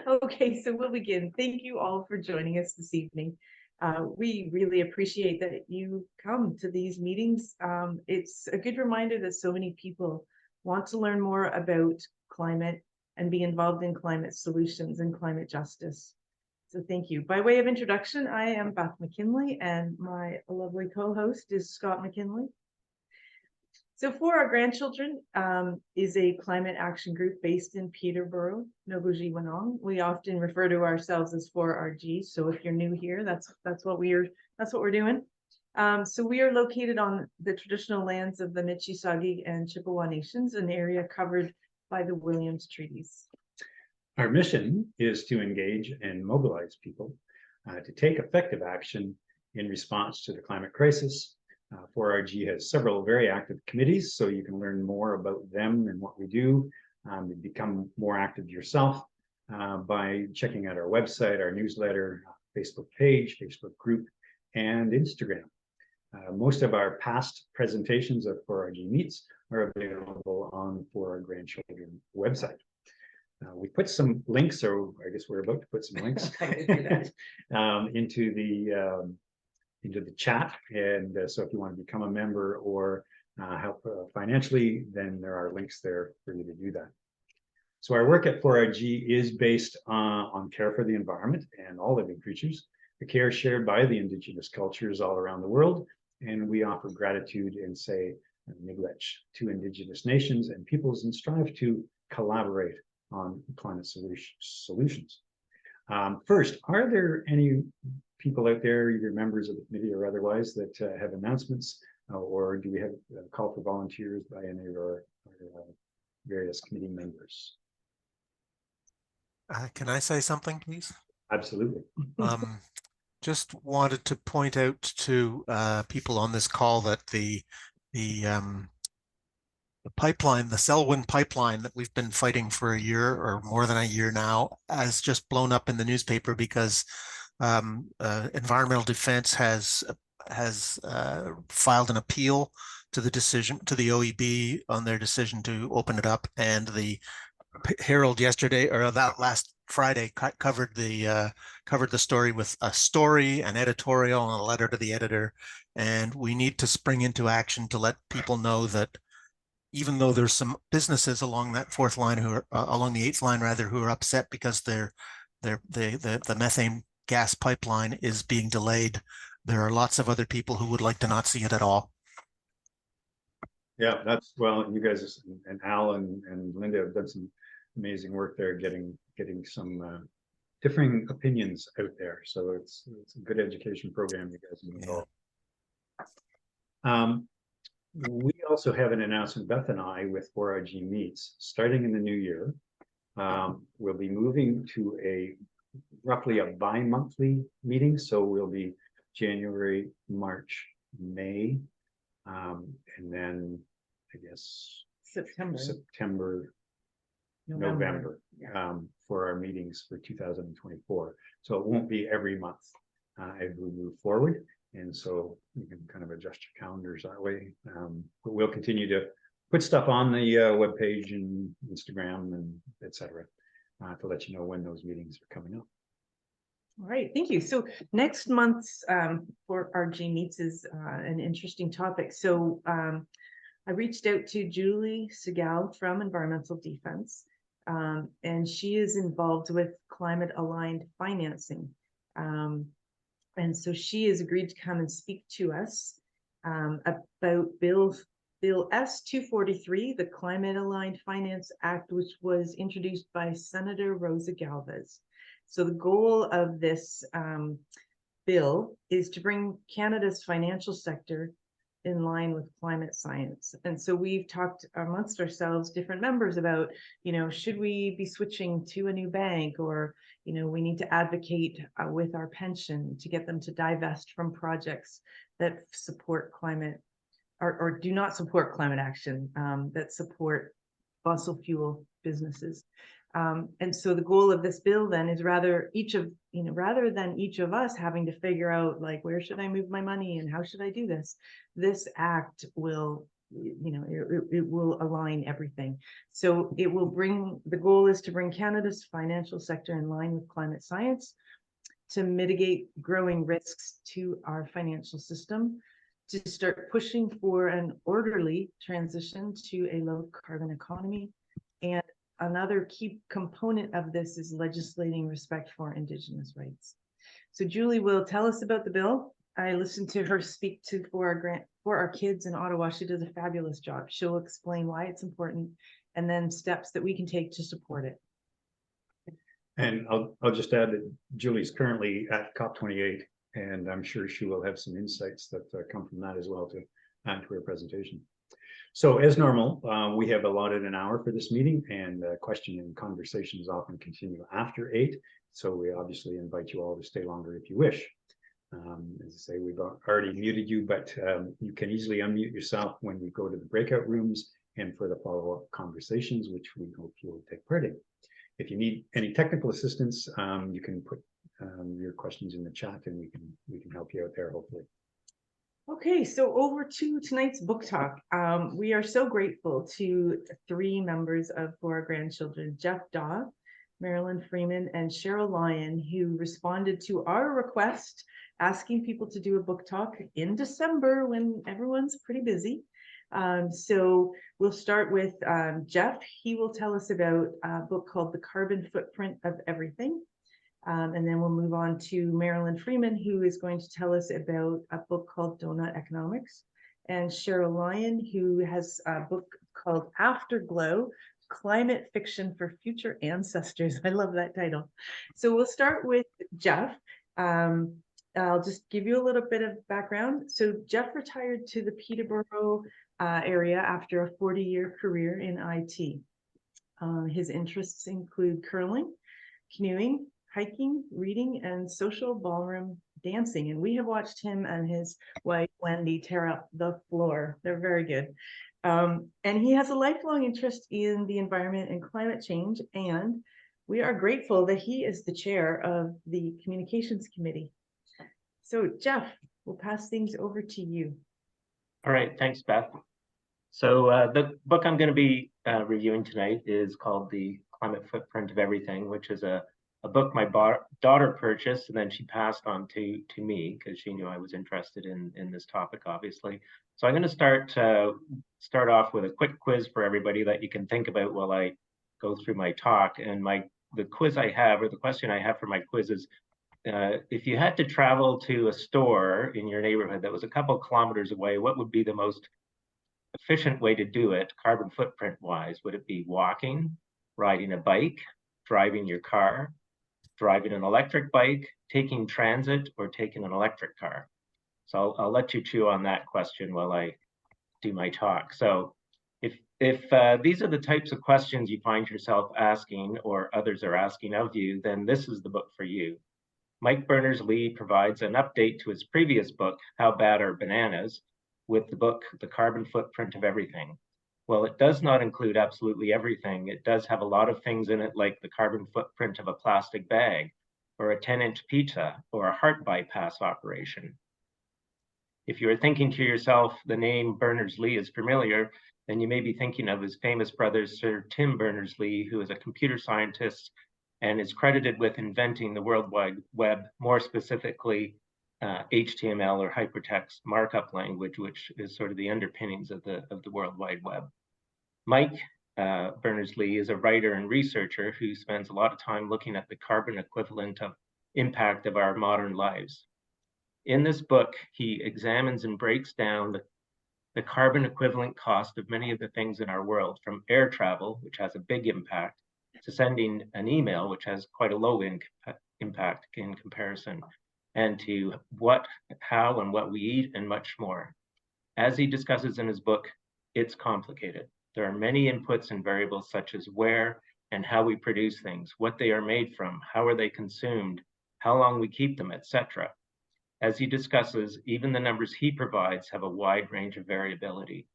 Okay, so we'll begin. Thank you all for joining us this evening. We really appreciate that you come to these meetings. It's a good reminder that so many people want to learn more about climate and be involved in climate solutions and climate justice. So thank you. By way of introduction, I am Beth McKinley, and my lovely co-host is Scott McKinley. So 4RGrandchildren is a climate action group based in Peterborough, Nogoji-Wanong. We often refer to ourselves as 4RG. So if you're new here, that's what we're doing. So we are located on the traditional lands of the Mississauga and Chippewa nations, an area covered by the Williams Treaties. Our mission is to engage and mobilize people to take effective action in response to the climate crisis. 4RG has several very active committees, so you can learn more about them and what we do. You become more active yourself by checking out our website, our newsletter, Facebook page, Facebook group, and Instagram. Most of our past presentations of 4RGMeets are available on the 4RGrandchildren website. We put some links, or I guess we're about to put some links into the chat, and so if you want to become a member or help financially, then there are links there for you to do that. So our work at 4RG is based on care for the environment and all living creatures, the care shared by the Indigenous cultures all around the world, and we offer gratitude and say miigwech to Indigenous nations and peoples and strive to collaborate on climate solutions. First, are there any people out there, either members of the committee or otherwise, that have announcements, or do we have a call for volunteers by any of our various committee members? Can I say something, please? Absolutely. Just wanted to point out to people on this call that the pipeline, the Selwyn pipeline that we've been fighting for a year or more than a year now, has just blown up in the newspaper because Environmental Defense has filed an appeal to the decision, to the OEB, on their decision to open it up, and the Herald yesterday, or that last Friday, covered the story with a story, an editorial, and a letter to the editor. And we need to spring into action to let people know that even though there's some businesses along that fourth line who are along the eighth line rather, who are upset because the methane gas pipeline is being delayed, there are lots of other people who would like to not see it at all. Yeah, that's, well, you guys and Al and Linda have done some amazing work there, getting some differing opinions out there. So it's a good education program you guys have involved. We also have an announcement, Beth and I, with 4RGMeets, starting in the new year. We'll be moving to roughly a bi-monthly meeting. So we'll be January, March, May, and then I guess September, November, for our meetings for 2024. So it won't be every month as we move forward. And so you can kind of adjust your calendars that way. But we'll continue to put stuff on the webpage and Instagram and etc. To let you know when those meetings are coming up. All right, thank you. So next month's 4RGMeets is an interesting topic. So I reached out to Julie Segal from Environmental Defense, and she is involved with climate aligned financing. And so she has agreed to come and speak to us about Bill S-243, the Climate Aligned Finance Act, which was introduced by Senator Rosa Galvez. So the goal of this bill is to bring Canada's financial sector in line with climate science. And so we've talked amongst ourselves, different members, about, should we be switching to a new bank, or, we need to advocate with our pension to get them to divest from projects that support climate or do not support climate action, that support fossil fuel businesses. And so the goal of this bill then is rather than each of us having to figure out, like, where should I move my money and how should I do this? This act will you know, it will align everything. So it will bring, the goal is to bring Canada's financial sector in line with climate science, to mitigate growing risks to our financial system, to start pushing for an orderly transition to a low carbon economy. And another key component of this is legislating respect for Indigenous rights. So Julie will tell us about the bill. I listened to her speak to for our kids in Ottawa. She does a fabulous job. She'll explain why it's important and then steps that we can take to support it. And I'll just add that Julie's currently at COP28, and I'm sure she will have some insights that come from that as well to add to her presentation. So as normal, we have allotted an hour for this meeting, and question and conversations often continue after 8. So we obviously invite you all to stay longer if you wish. As I say, we've already muted you, but you can easily unmute yourself when we go to the breakout rooms and for the follow-up conversations, which we hope you will take part in. If you need any technical assistance, you can put your questions in the chat, and we can help you out there, hopefully. Okay, so over to tonight's book talk. We are so grateful to 3 members of For Our Grandchildren, Jeff Daw, Marilyn Freeman, and Cheryl Lyon, who responded to our request asking people to do a book talk in December when everyone's pretty busy. So we'll start with Jeff. He will tell us about a book called The Carbon Footprint of Everything. And then we'll move on to Marilyn Freeman, who is going to tell us about a book called Doughnut Economics. And Cheryl Lyon, who has a book called Afterglow, Climate Fiction for Future Ancestors. I love that title. So we'll start with Jeff. I'll just give you a little bit of background. So Jeff retired to the Peterborough area after a 40-year career in IT. His interests include curling, canoeing, hiking, reading, and social ballroom dancing. And we have watched him and his wife, Wendy, tear up the floor. They're very good. And he has a lifelong interest in the environment and climate change. And we are grateful that he is the chair of the Communications Committee. So Jeff, we'll pass things over to you. All right, thanks, Beth. So the book I'm going to be reviewing tonight is called The Climate Footprint of Everything, which is a book my daughter purchased, and then she passed on to me because she knew I was interested in this topic, obviously. So I'm going to start off with a quick quiz for everybody that you can think about while I go through my talk. And the quiz I have, or the question I have for my quiz is, if you had to travel to a store in your neighborhood that was a couple kilometers away, what would be the most efficient way to do it, carbon footprint wise? Would it be walking, riding a bike, driving your car, driving an electric bike, taking transit, or taking an electric car? So I'll let you chew on that question while I do my talk. So if these are the types of questions you find yourself asking or others are asking of you, then this is the book for you. Mike Berners-Lee provides an update to his previous book, How Bad Are Bananas?, with the book, The Carbon Footprint of Everything. Well, it does not include absolutely everything. It does have a lot of things in it, like the carbon footprint of a plastic bag, or a 10-inch pizza, or a heart bypass operation. If you are thinking to yourself, the name Berners-Lee is familiar, then you may be thinking of his famous brother, Sir Tim Berners-Lee, who is a computer scientist and is credited with inventing the World Wide Web, more specifically HTML or hypertext markup language, which is sort of the underpinnings of the World Wide Web. Mike Berners-Lee is a writer and researcher who spends a lot of time looking at the carbon equivalent of impact of our modern lives. In this book, he examines and breaks down the carbon equivalent cost of many of the things in our world, from air travel, which has a big impact, to sending an email, which has quite a low impact in comparison, and to what, how, and what we eat, and much more. As he discusses in his book, it's complicated. There are many inputs and variables, such as where and how we produce things, what they are made from, how are they consumed, how long we keep them, etc. As he discusses, even the numbers he provides have a wide range of variability.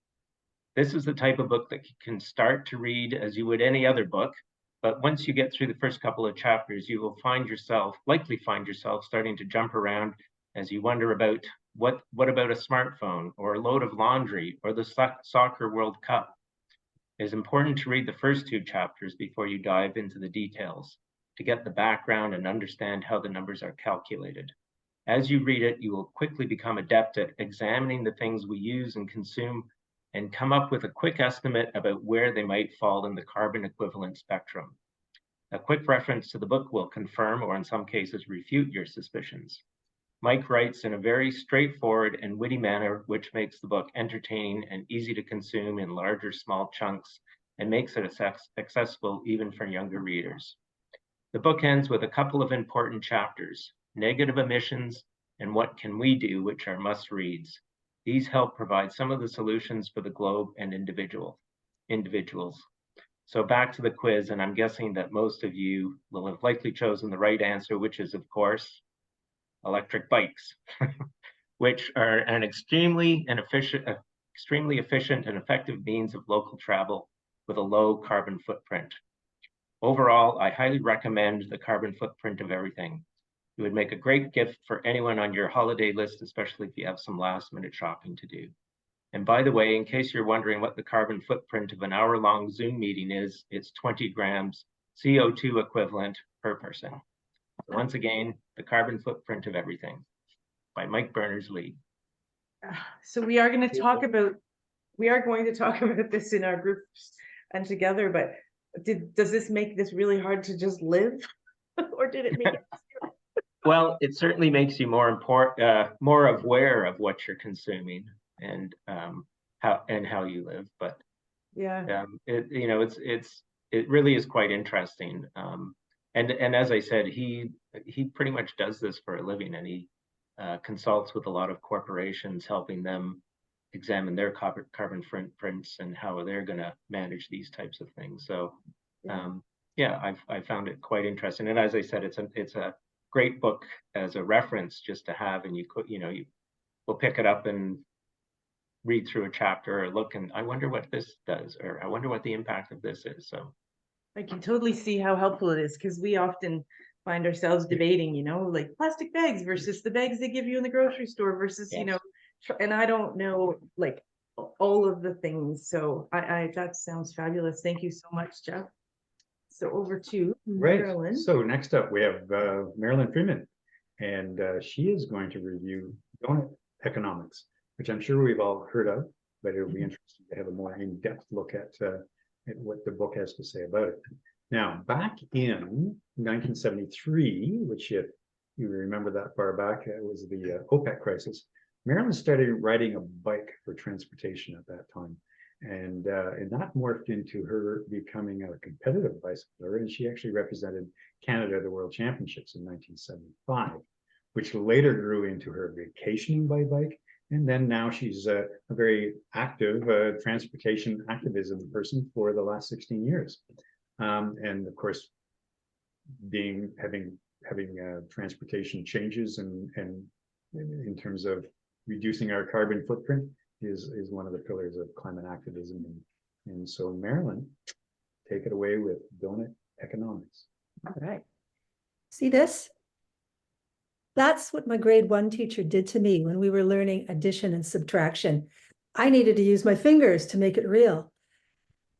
This is the type of book that you can start to read as you would any other book, but once you get through the first couple of chapters, you will likely find yourself starting to jump around as you wonder about What about a smartphone or a load of laundry or the soccer World Cup? It is important to read the first 2 chapters before you dive into the details to get the background and understand how the numbers are calculated. As you read it, you will quickly become adept at examining the things we use and consume and come up with a quick estimate about where they might fall in the carbon equivalent spectrum. A quick reference to the book will confirm or in some cases refute your suspicions. Mike writes in a very straightforward and witty manner, which makes the book entertaining and easy to consume in large or small chunks and makes it accessible even for younger readers. The book ends with a couple of important chapters, negative emissions and what can we do, which are must-reads. These help provide some of the solutions for the globe and individuals. So back to the quiz, and I'm guessing that most of you will have likely chosen the right answer, which is, of course, electric bikes, which are an extremely efficient and effective means of local travel with a low carbon footprint. Overall, I highly recommend The Carbon Footprint of Everything. It would make a great gift for anyone on your holiday list, especially if you have some last-minute shopping to do. And by the way, in case you're wondering what the carbon footprint of an hour-long Zoom meeting is, it's 20 grams CO2 equivalent per person. So once again, The Carbon Footprint of Everything by Mike Berners-Lee. So we are going to talk about this in our groups and together, but does this make this really hard to just live? Or did it make it? Well, it certainly makes you more aware of what you're consuming and how you live. But yeah, it really is quite interesting. And as I said, he pretty much does this for a living, and he consults with a lot of corporations, helping them examine their carbon footprints and how they're going to manage these types of things. So I found it quite interesting. And as I said, it's a great book as a reference just to have, and you will pick it up and read through a chapter or look, and I wonder what this does, or I wonder what the impact of this is. So I can totally see how helpful it is, because we often find ourselves debating, like plastic bags versus the bags they give you in the grocery store versus, yes. And I don't know like all of the things. So I that sounds fabulous. Thank you so much, Jeff. So over to Marilyn. So next up we have Marilyn Freeman, and she is going to review Doughnut Economics, which I'm sure we've all heard of, but it'll be interesting to have a more in-depth look at what the book has to say about it. Now, back in 1973, which if you remember that far back, it was the OPEC crisis. Marilyn started riding a bike for transportation at that time. And that morphed into her becoming a competitive bicycler, and she actually represented Canada at the World Championships in 1975, which later grew into her vacationing by bike. And then now she's a very active transportation activism person for the last 16 years. And of course, having transportation changes and in terms of reducing our carbon footprint is one of the pillars of climate activism. And so Marilyn, take it away with Doughnut Economics. All right. See this? That's what my grade 1 teacher did to me when we were learning addition and subtraction. I needed to use my fingers to make it real.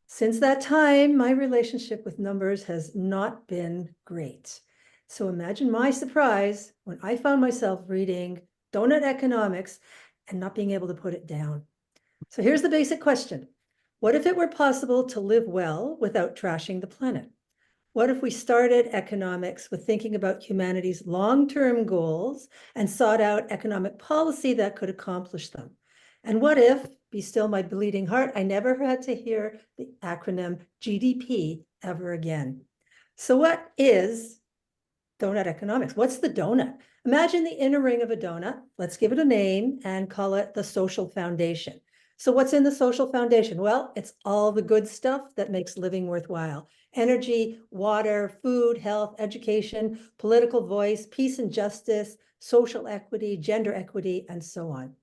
Since that time, my relationship with numbers has not been great. So imagine my surprise when I found myself reading Doughnut Economics and not being able to put it down. So here's the basic question. What if it were possible to live well without trashing the planet? What if we started economics with thinking about humanity's long-term goals and sought out economic policy that could accomplish them? And what if, be still my bleeding heart, I never had to hear the acronym GDP ever again? So what is Doughnut Economics? What's the donut? Imagine the inner ring of a donut. Let's give it a name and call it the social foundation. So what's in the social foundation? Well, it's all the good stuff that makes living worthwhile. Energy, water, food, health, education, political voice, peace and justice, social equity, gender equity, and so on.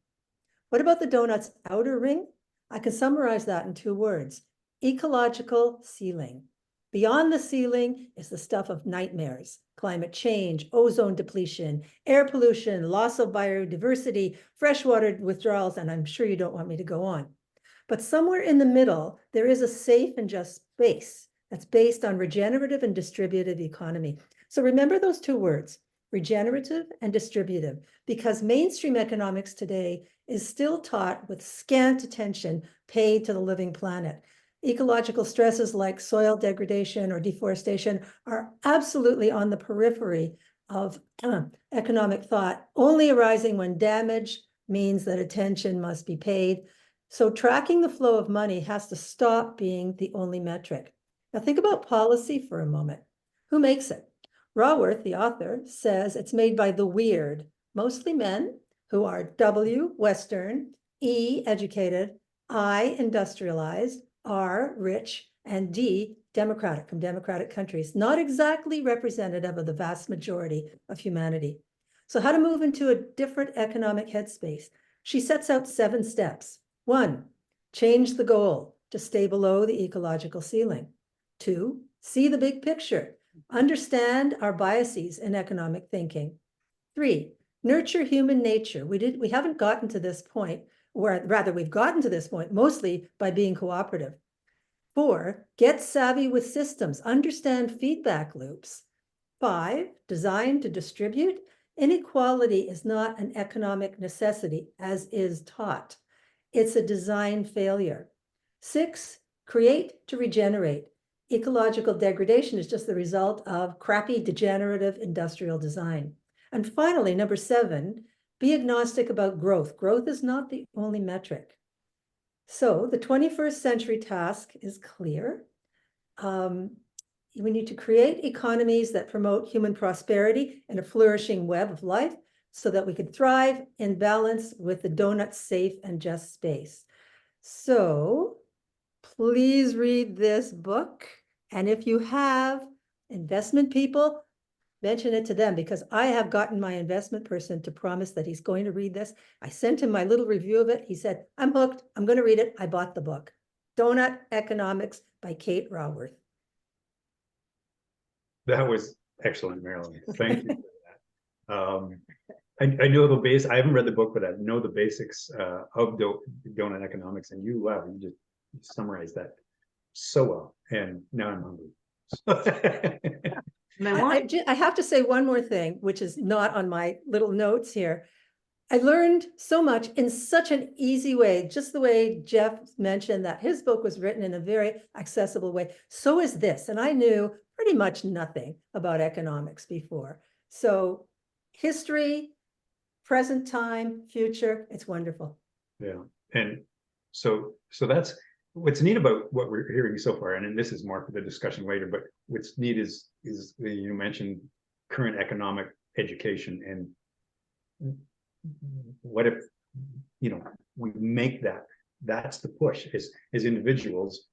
What about the donut's outer ring? I can summarize that in 2 words: ecological ceiling. Beyond the ceiling is the stuff of nightmares: climate change, ozone depletion, air pollution, loss of biodiversity, freshwater withdrawals, and I'm sure you don't want me to go on. But somewhere in the middle, there is a safe and just space that's based on regenerative and distributive economy. So remember those two words, regenerative and distributive, because mainstream economics today is still taught with scant attention paid to the living planet. Ecological stresses like soil degradation or deforestation are absolutely on the periphery of economic thought, only arising when damage means that attention must be paid. So tracking the flow of money has to stop being the only metric. Now think about policy for a moment. Who makes it? Raworth, the author, says it's made by the weird, mostly men who are W, Western, E, educated, I, industrialized, R, rich, and D, democratic, from democratic countries, not exactly representative of the vast majority of humanity. So how to move into a different economic headspace? She sets out 7 steps. 1, change the goal to stay below the ecological ceiling. 2, see the big picture. Understand our biases in economic thinking. 3, nurture human nature. We haven't gotten to this point, or rather we've gotten to this point mostly by being cooperative. 4, get savvy with systems, understand feedback loops. 5, design to distribute. Inequality is not an economic necessity, as is taught. It's a design failure. 6, create to regenerate. Ecological degradation is just the result of crappy, degenerative industrial design. And finally, number 7, be agnostic about growth. Growth is not the only metric. So the 21st century task is clear. We need to create economies that promote human prosperity and a flourishing web of life so that we can thrive in balance with the Doughnut safe and just space. So please read this book. And if you have investment people, mention it to them, because I have gotten my investment person to promise that he's going to read this. I sent him my little review of it. He said, I'm hooked. I'm going to read it. I bought the book. Doughnut Economics by Kate Raworth. That was excellent, Marilyn. Thank you for that. I know the base. I haven't read the book, but I know the basics of Doughnut Economics, and you just summarized that so well. And now I'm hungry. I have to say one more thing, which is not on my little notes here. I learned so much in such an easy way, just the way Jeff mentioned that his book was written in a very accessible way. So is this. And I knew pretty much nothing about economics before. So history, present time, future, it's wonderful. Yeah. And so that's what's neat about what we're hearing so far. And this is more for the discussion later, but what's neat is you mentioned current economic education, and what if, we make that's the push as individuals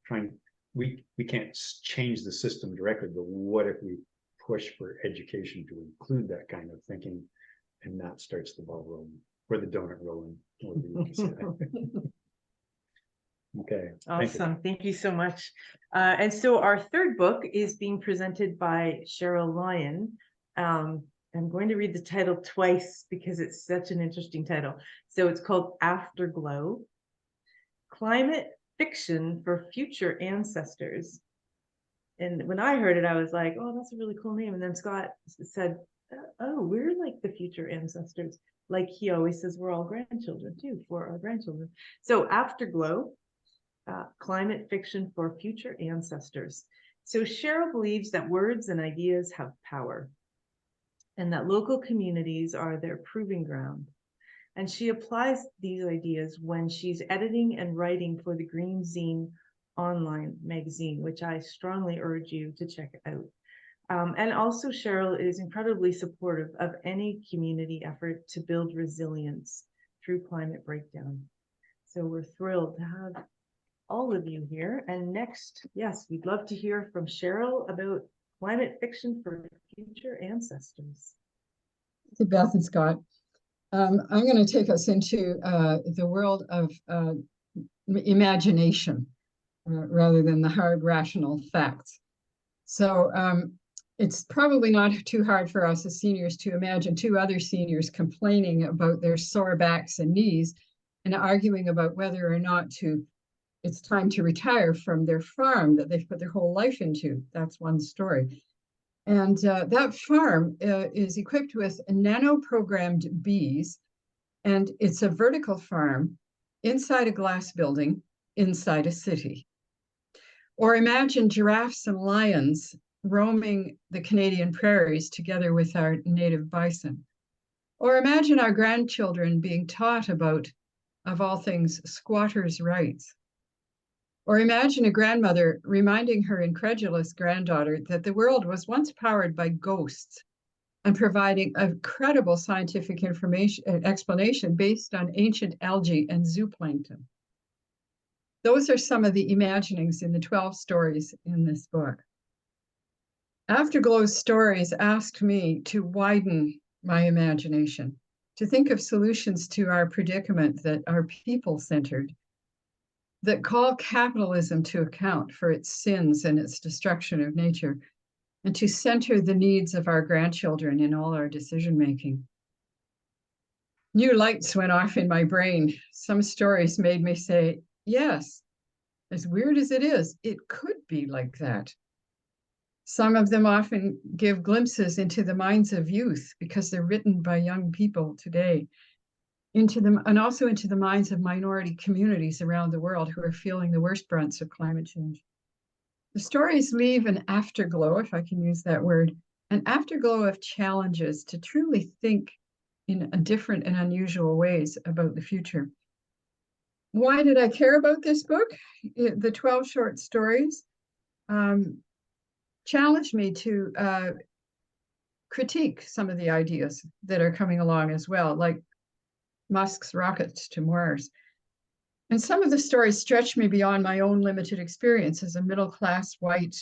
we can't change the system directly, but what if we push for education to include that kind of thinking, and that starts the ball rolling, or the donut rolling. Okay. Awesome. Thank you so much. And so our third book is being presented by Cheryl Lyon. I'm going to read the title twice because it's such an interesting title. So it's called Afterglow, Climate Fiction for Future Ancestors. And when I heard it, I was like, oh, that's a really cool name. And then Scott said, oh, we're like the future ancestors. Like he always says, we're all grandchildren too, for our grandchildren. So Afterglow, Climate Fiction for Future Ancestors. So Cheryl believes that words and ideas have power, and that local communities are their proving ground. And she applies these ideas when she's editing and writing for the Green Zine online magazine, which I strongly urge you to check out. And also Cheryl is incredibly supportive of any community effort to build resilience through climate breakdown. So we're thrilled to have all of you here. And next, yes, we'd love to hear from Cheryl about climate fiction for future ancestors. Thank you, Beth and Scott. I'm going to take us into the world of imagination rather than the hard rational facts. So it's probably not too hard for us as seniors to imagine two other seniors complaining about their sore backs and knees and arguing about whether or not it's time to retire from their farm that they've put their whole life into. That's one story. And that farm is equipped with nano-programmed bees, and it's a vertical farm inside a glass building, inside a city. Or imagine giraffes and lions roaming the Canadian prairies together with our native bison. Or imagine our grandchildren being taught about, of all things, squatters' rights. Or imagine a grandmother reminding her incredulous granddaughter that the world was once powered by ghosts and providing a credible scientific explanation based on ancient algae and zooplankton. Those are some of the imaginings in the 12 stories in this book. Afterglow's stories asked me to widen my imagination, to think of solutions to our predicament that are people-centered, that call capitalism to account for its sins and its destruction of nature, and to center the needs of our grandchildren in all our decision-making. New lights went off in my brain. Some stories made me say, yes, as weird as it is, it could be like that. Some of them often give glimpses into the minds of youth because they're written by young people today, and also into the minds of minority communities around the world who are feeling the worst brunts of climate change. The stories leave an afterglow, if I can use that word, an afterglow of challenges to truly think in a different and unusual ways about the future. Why did I care about this book? The 12 short stories challenged me to critique some of the ideas that are coming along as well, like Musk's rockets to Mars. And some of the stories stretch me beyond my own limited experience as a middle-class, white,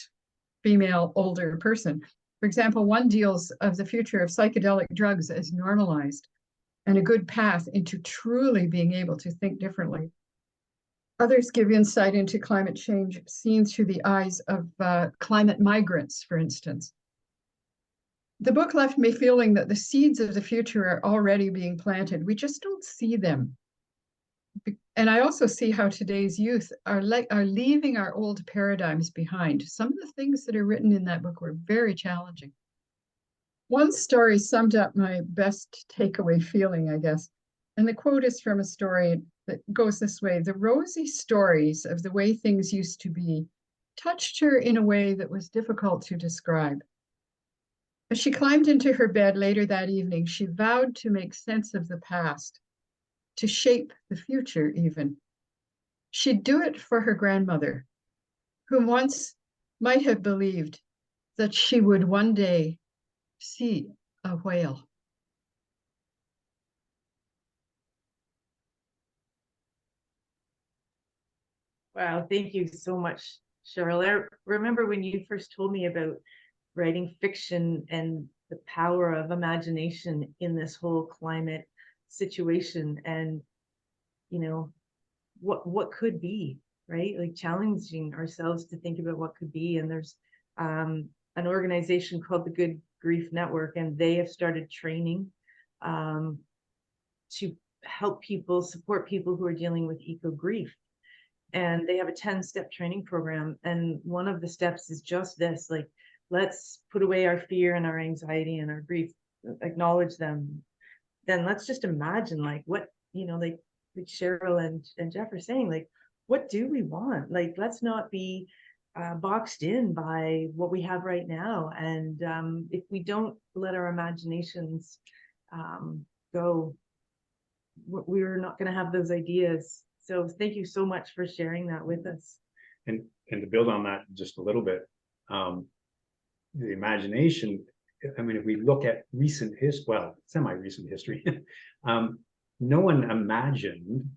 female, older person. For example, one deals of the future of psychedelic drugs as normalized and a good path into truly being able to think differently. Others give insight into climate change seen through the eyes of climate migrants, for instance. The book left me feeling that the seeds of the future are already being planted. We just don't see them. And I also see how today's youth are leaving our old paradigms behind. Some of the things that are written in that book were very challenging. One story summed up my best takeaway feeling, I guess. And the quote is from a story that goes this way: "The rosy stories of the way things used to be touched her in a way that was difficult to describe. As she climbed into her bed later that evening, she vowed to make sense of the past, to shape the future even. She'd do it for her grandmother, whom once might have believed that she would one day see a whale." Wow, thank you so much, Cheryl. I remember when you first told me about writing fiction and the power of imagination in this whole climate situation, and what could be, right? Like challenging ourselves to think about what could be. And there's an organization called the Good Grief Network, and they have started training to help people, support people who are dealing with eco grief. And they have a 10-step training program. And one of the steps is just this, like, let's put away our fear and our anxiety and our grief, acknowledge them. Then let's just imagine, like, what, like Cheryl and Jeff are saying, like, what do we want? Like, let's not be boxed in by what we have right now. And if we don't let our imaginations go, we're not going to have those ideas. So thank you so much for sharing that with us. And to build on that just a little bit, the imagination, I mean, if we look at recent history, well, semi-recent history, no one imagined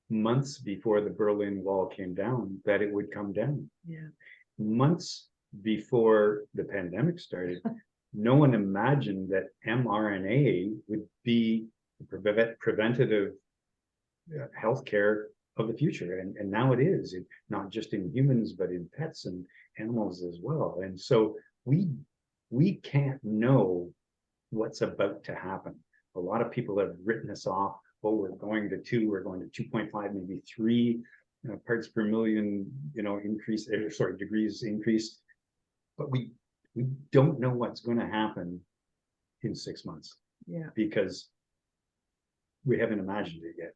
months before the Berlin Wall came down that it would come down. Yeah. Months before the pandemic started, no one imagined that mRNA would be preventative healthcare of the future, and now it is, not just in humans but in pets and animals as well. And so we can't know what's about to happen. A lot of people have written us off. Oh, we're going to 2, we're going to 2.5, maybe 3 parts per million, increase, sorry, degrees increase. But we don't know what's going to happen in 6 months. Yeah. Because we haven't imagined it yet.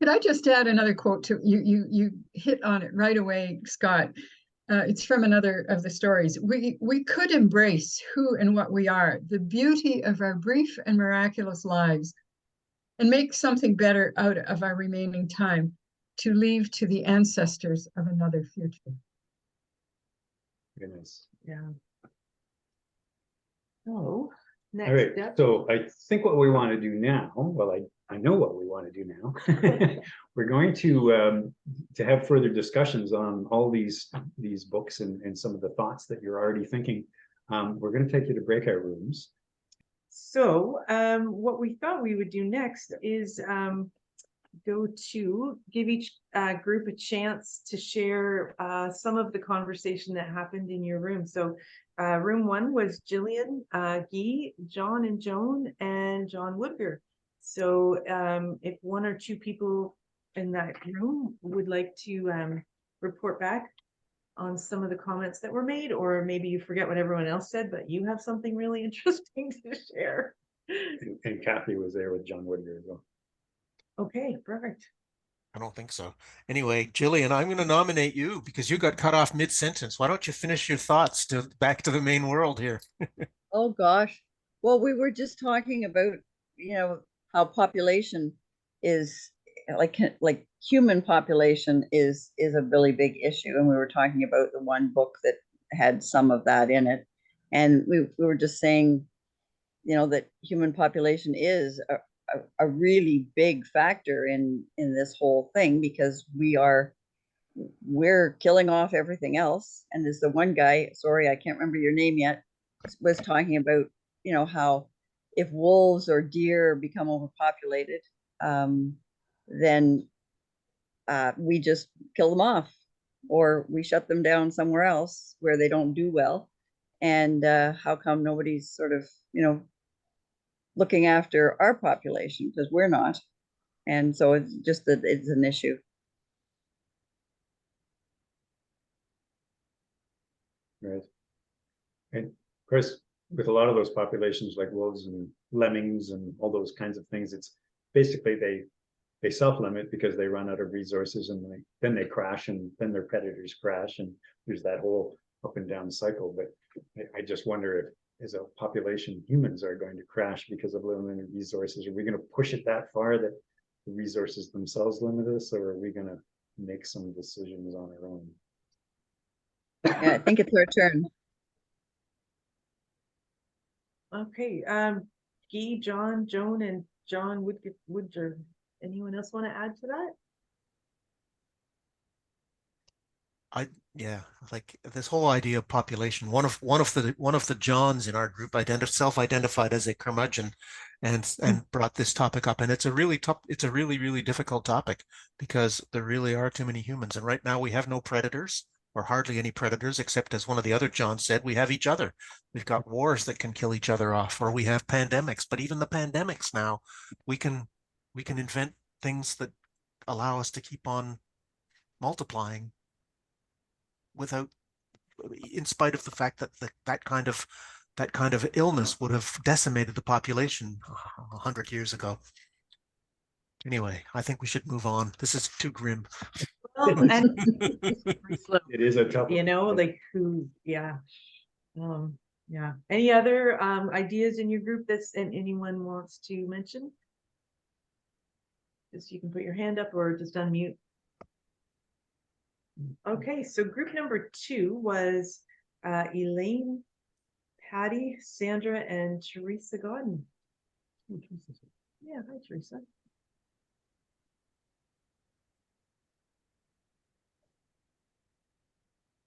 Could I just add another quote to you? You hit on it right away, Scott. It's from another of the stories. We could embrace who and what we are, the beauty of our brief and miraculous lives, and make something better out of our remaining time to leave to the ancestors of another future. Goodness. Yeah. So, next All right, step. so I think what we want to do now, well, I know what we want to do now. We're going to have further discussions on all these books and some of the thoughts that you're already thinking. We're going to take you to breakout rooms. So, what we thought we would do next is give each group a chance to share some of the conversation that happened in your room. So room 1 was Jillian, Guy, John and Joan, and John Woodger. So if 1 or 2 people in that room would like to report back on some of the comments that were made, or maybe you forget what everyone else said, but you have something really interesting to share. And Kathy was there with John Woodger as well. Okay, perfect. I don't think so. Anyway, Jillian, I'm going to nominate you because you got cut off mid-sentence. Why don't you finish your thoughts back to the main world here? Oh gosh. Well, we were just talking about, how population is like human population is a really big issue. And we were talking about the one book that had some of that in it. And we were just saying, that human population is a really big factor in this whole thing, because we're killing off everything else. And there's the one guy, sorry, I can't remember your name yet, was talking about, how if wolves or deer become overpopulated, then we just kill them off, or we shut them down somewhere else where they don't do well. And how come nobody's sort of, looking after our population, because we're not. And so it's just that it's an issue. Right. And of course, with a lot of those populations like wolves and lemmings and all those kinds of things, it's basically they self-limit because they run out of resources, and then they crash, and then their predators crash, and there's that whole up and down cycle. But I just wonder if, as a population, humans are going to crash because of limited resources. Are we going to push it that far that the resources themselves limit us, or are we going to make some decisions on our own? Yeah, I think it's our turn. Okay, Guy, John, Joan, and John Woodger. Anyone else want to add to that? Yeah, like this whole idea of population. One of the Johns in our group self-identified as a curmudgeon, and brought this topic up. And it's a really really difficult topic, because there really are too many humans. And right now we have no predators, or hardly any predators, except, as one of the other Johns said, we have each other. We've got wars that can kill each other off, or we have pandemics. But even the pandemics now, we can invent things that allow us to keep on multiplying without, in spite of the fact that that kind of illness would have decimated the population 100 years ago. Anyway, I think we should move on. This is too grim. Well, and It is a tough, like who, yeah. Yeah. Any other ideas in your group and anyone wants to mention? Just you can put your hand up or just unmute. Okay, so group number 2 was Elaine, Patty, Sandra, and Teresa Godden. Yeah, hi Teresa.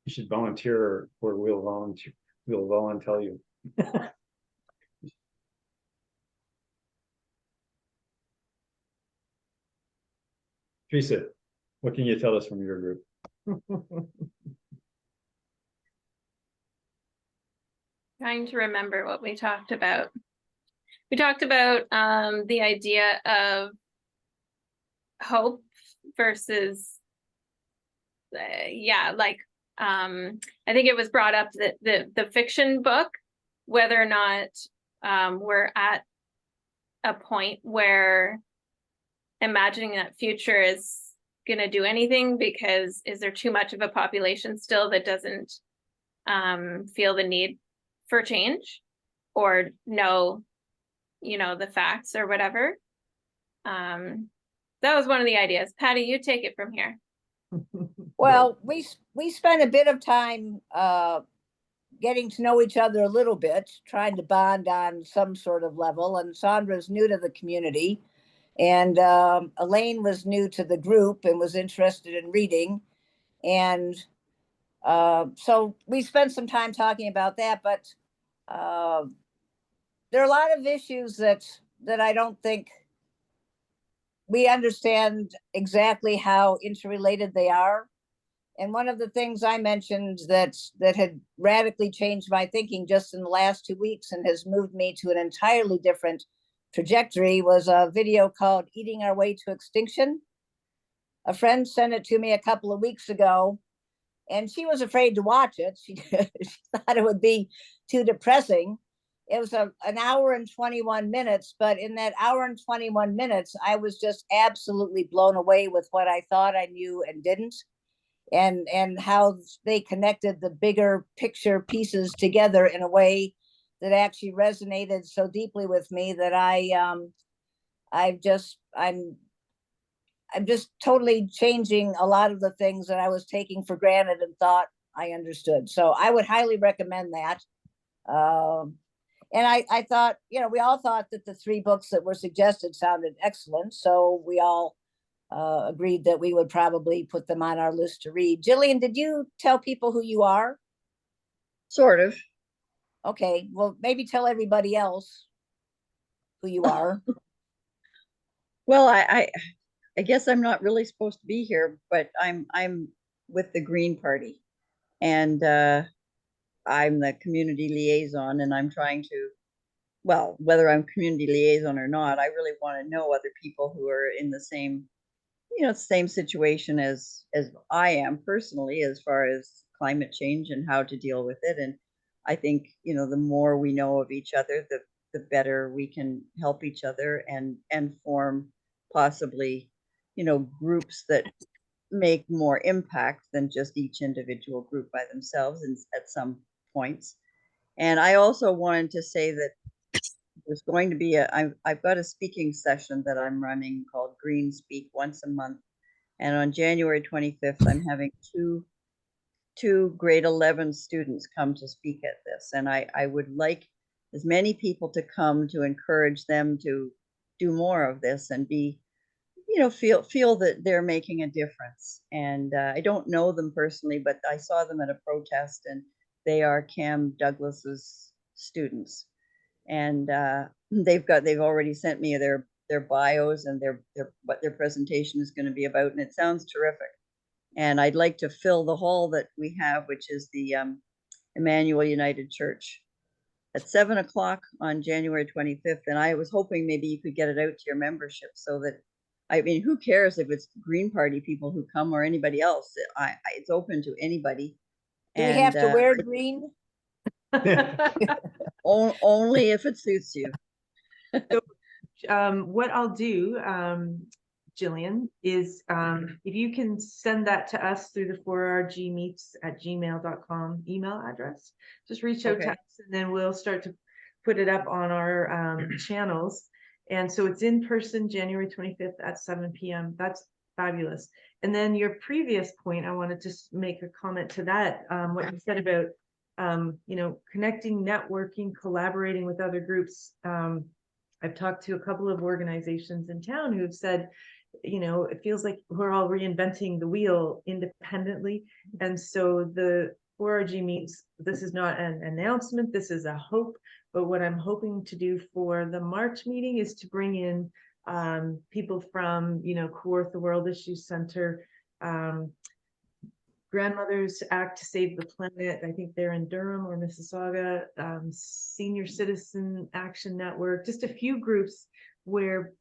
you should volunteer, or we'll volunteer you. Teresa, what can you tell us from your group? Trying to remember what we talked about. We talked about the idea of hope versus I think it was brought up that the fiction book, whether or not we're at a point where imagining that future is going to do anything, because is there too much of a population still that doesn't feel the need for change or know, the facts or whatever. That was one of the ideas. Patty, you take it from here. Well, we spent a bit of time getting to know each other a little bit, trying to bond on some sort of level. And Sandra's new to the community, and Elaine was new to the group and was interested in reading. And so we spent some time talking about that. But there are a lot of issues that I don't think we understand exactly how interrelated they are. And one of the things I mentioned that had radically changed my thinking just in the last 2 weeks and has moved me to an entirely different trajectory was a video called Eating Our Way to Extinction. A friend sent it to me a couple of weeks ago, and she was afraid to watch it. She thought it would be too depressing. It was an hour and 21 minutes, but in that hour and 21 minutes, I was just absolutely blown away with what I thought I knew and didn't. And how they connected the bigger picture pieces together in a way that actually resonated so deeply with me that I'm just totally changing a lot of the things that I was taking for granted and thought I understood. So I would highly recommend that. And I thought, we all thought that the 3 books that were suggested sounded excellent. So we all agreed that we would probably put them on our list to read. Jillian, did you tell people who you are? Sort of. Okay, well, maybe tell everybody else who you are. Well, I guess I'm not really supposed to be here, but I'm with the Green Party, and I'm the community liaison, and I'm trying to, well, whether I'm community liaison or not, I really want to know other people who are in the same same situation as I am personally, as far as climate change and how to deal with it. And I think, the more we know of each other, the better we can help each other and form possibly, groups that make more impact than just each individual group by themselves at some points. And I also wanted to say that there's going to be I've got a speaking session that I'm running called Green Speak once a month. And on January 25th, I'm having two grade 11 students come to speak at this. And I would like as many people to come to encourage them to do more of this and be, feel that they're making a difference. And I don't know them personally, but I saw them at a protest, and they are Cam Douglas's students. And they've already sent me their bios and what their presentation is going to be about, and it sounds terrific. And I'd like to fill the hall that we have, which is the Emmanuel United Church, at 7 o'clock on January 25th. And I was hoping maybe you could get it out to your membership, so that, who cares if it's Green Party people who come or anybody else? It's open to anybody. Do we have to wear green? Only if it suits you. So, what I'll do, Jillian, is if you can send that to us through the 4RGmeets@gmail.com email address, just reach out to us, and then we'll start to put it up on our channels. And so it's in person, January 25th at 7 p.m. That's fabulous. And then your previous point, I wanted to make a comment to that, what you said about connecting, networking, collaborating with other groups. I've talked to a couple of organizations in town who have said, it feels like we're all reinventing the wheel independently. And so the 4RGmeets, this is not an announcement, this is a hope. But what I'm hoping to do for the March meeting is to bring in people from, Kawartha World Issues Center, Grandmothers Act to Save the Planet. I think they're in Durham or Mississauga. Senior Citizen Action Network. Just a few groups where,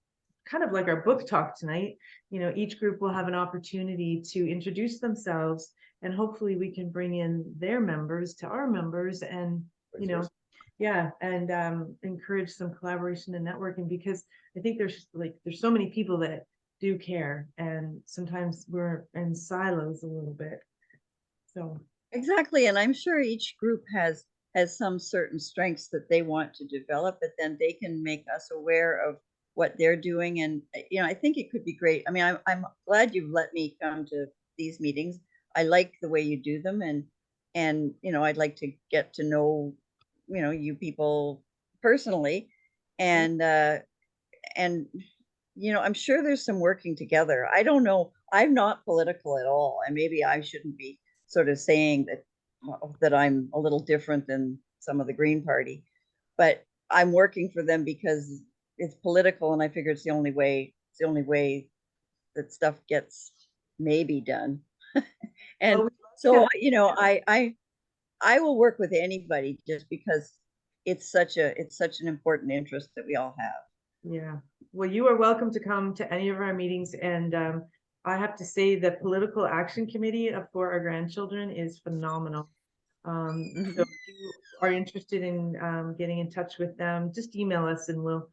kind of like our book talk tonight, you know, each group will have an opportunity to introduce themselves, and hopefully we can bring in their members to our members, and you know, yeah, and encourage some collaboration and networking, because I think there's so many people that do care, and sometimes we're in silos a little bit. So exactly, and I'm sure each group has some certain strengths that they want to develop, but then they can make us aware of what they're doing. And you know, I think it could be great. I mean, I'm glad you've let me come to these meetings. I like the way you do them, and you know, I'd like to get to know, you know, you people personally, and you know, I'm sure there's some working together. I don't know, I'm not political at all, and maybe I shouldn't be sort of saying that I'm a little different than some of the Green Party, but I'm working for them because it's political, and I figure it's the only way that stuff gets maybe done. And so, you know, I will work with anybody, just because it's such an important interest that we all have. yeah, well, you are welcome to come to any of our meetings, and I have to say the Political Action Committee For Our Grandchildren is phenomenal. So if you are interested in getting in touch with them, just email us and we'll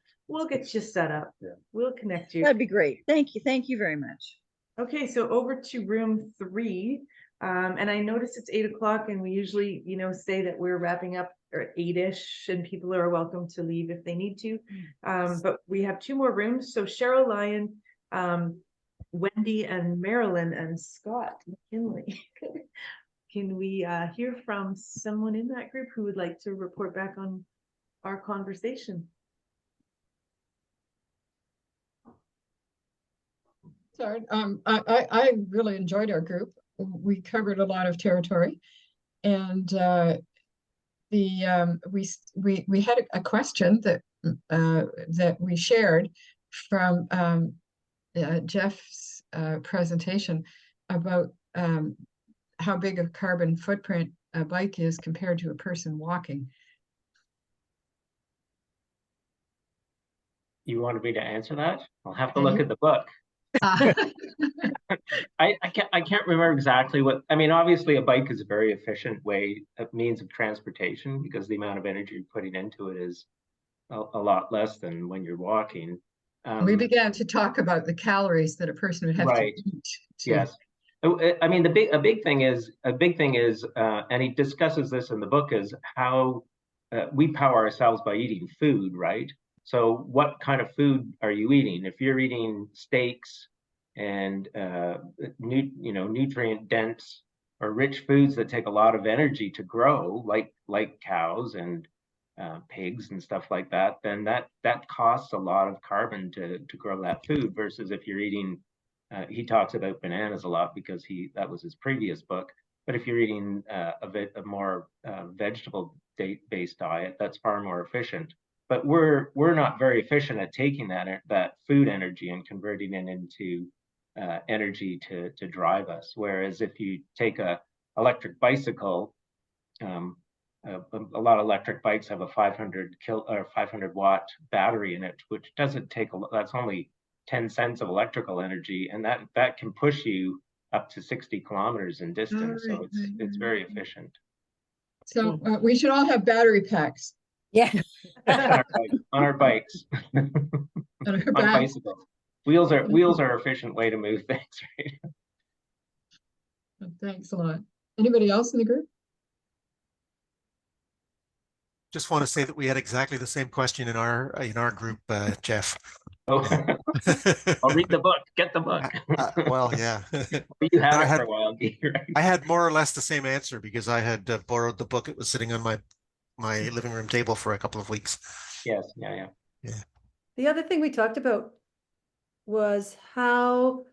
get you set up. Yeah. We'll connect you. That'd be great. Thank you very much. Okay, so over to room 3. And I noticed it's 8 o'clock, and we usually, you know, say that we're wrapping up at 8-ish, and people are welcome to leave if they need to. But we have 2 more rooms. So Cheryl Lyon, Wendy, and Marilyn, and Scott McKinley. Can we hear from someone in that group who would like to report back on our conversation? Sorry, I really enjoyed our group. We covered a lot of territory, and we had a question that we shared from Jeff's presentation about how big a carbon footprint a bike is compared to a person walking. You wanted me to answer that? I'll have to look at the book. I can't remember exactly what, I mean, obviously a bike is a very efficient means of transportation, because the amount of energy you're putting into it is a lot less than when you're walking. We began to talk about the calories that a person would have to eat. Yes. I mean, a big thing is, and he discusses this in the book, is how we power ourselves by eating food, right? So what kind of food are you eating? If you're eating steaks and nutrient dense or rich foods that take a lot of energy to grow, like cows and pigs and stuff like that, then that costs a lot of carbon to grow that food, versus if you're eating, he talks about bananas a lot because that was his previous book. But if you're eating a more vegetable-based diet, that's far more efficient. But we're not very efficient at taking that food energy and converting it into energy to drive us. Whereas if you take a electric bicycle, a lot of electric bikes have a 500 watt battery in it, which doesn't take that's only 10 cents of electrical energy, and that can push you up to 60 kilometers in distance. So it's very efficient. So we should all have battery packs. Yeah. on our bikes. On our On bicycles. Wheels are an efficient way to move things, right? Thanks a lot. Anybody else in the group? Just want to say that we had exactly the same question in our group, Jeff. Oh, I'll read the book. Get the book. Well, yeah. You had it for a while, right? I had more or less the same answer because I had borrowed the book. It was sitting on my living room table for a couple of weeks. Yes, yeah. The other thing we talked about was how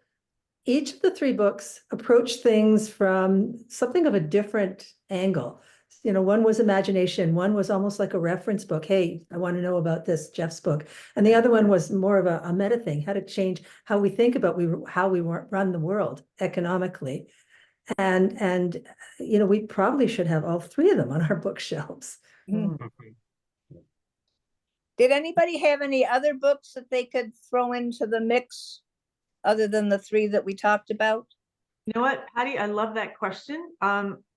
each of the 3 books approach things from something of a different angle. You know, one was imagination, one was almost like a reference book. Hey, I want to know about this, Jeff's book. And the other one was more of a meta thing, how to change how we think about how we run the world economically. And you know, we probably should have all three of them on our bookshelves. Did anybody have any other books that they could throw into the mix other than the three that we talked about? You know what, Patty, I love that question.